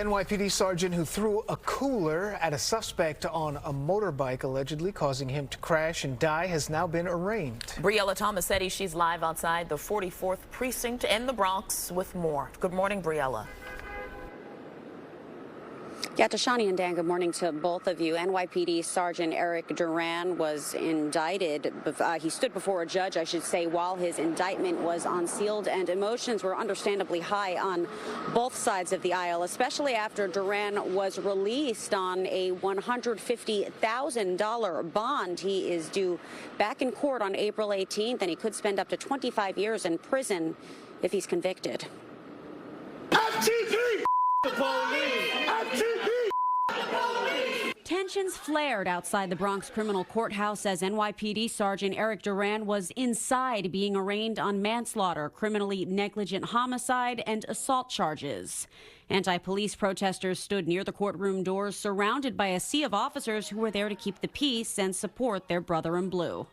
NYPD sergeant who threw a cooler at a suspect on a motorbike, allegedly causing him to crash and die, has now been arraigned. Briella Tomassetti, she's live outside the 44th precinct in the Bronx with more. Good morning, Briella. Yeah, Tashani and Dan, good morning to both of you. NYPD Sergeant Erik Duran was indicted. He stood before a judge, I should say, while his indictment was unsealed, and emotions were understandably high on both sides of the aisle, especially after Duran was released on a $150,000 bond. He is due back in court on April 18th, and he could spend up to 25 years in prison if he's convicted. FTP! The police! FTP! Tensions flared outside the Bronx criminal courthouse as NYPD Sergeant Erik Duran was inside being arraigned on manslaughter, criminally negligent homicide, and assault charges. Anti-police protesters stood near the courtroom doors, surrounded by a sea of officers who were there to keep the peace and support their brother in blue.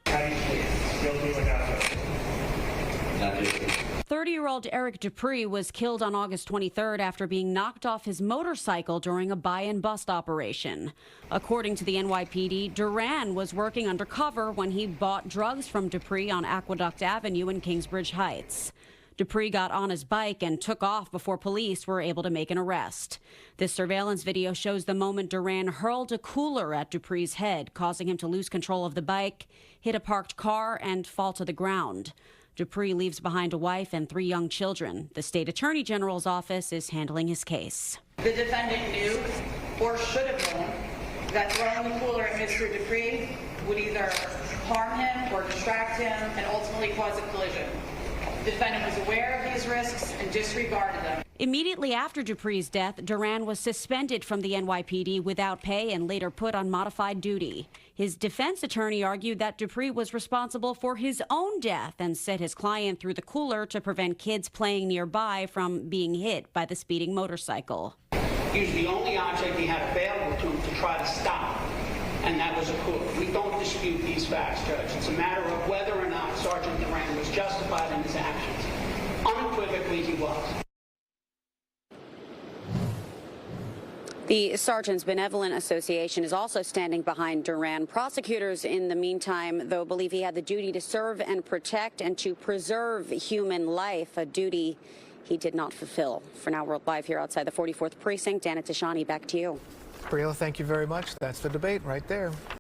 30-year-old Erik Duran was killed on August 23rd after being knocked off his motorcycle during a buy-and-bust operation. According to the NYPD, Duran was working undercover when he bought drugs from Duran on Aqueduct Avenue in Kingsbridge Heights. Duran got on his bike and took off before police were able to make an arrest. This surveillance video shows the moment Duran hurled a cooler at Duran's head, causing him to lose control of the bike, hit a parked car, and fall to the ground. Duran leaves behind a wife and 3 young children. The state attorney general's office is handling his case. The defendant knew or should have known that throwing the cooler at Mr. Duran would either harm him or distract him and ultimately cause a collision. The defendant was aware of these risks and disregarded them. Immediately after Duran's death, Duran was suspended from the NYPD without pay and later put on modified duty. His defense attorney argued that Duran was responsible for his own death and said his client threw the cooler to prevent kids playing nearby from being hit by the speeding motorcycle. He was the only object he had available to him to try to stop, and that was a cooler. We don't dispute these facts, Judge. It's a matter of whether or not Sergeant Duran was justified in his actions. Unequivocally, he was. The Sergeants Benevolent Association is also standing behind Duran. Prosecutors, in the meantime, though, believe he had the duty to serve and protect and to preserve human life, a duty he did not fulfill. For now, we're live here outside the 44th precinct. Dan and Tashani, back to you. Briella, thank you very much. That's the debate right there.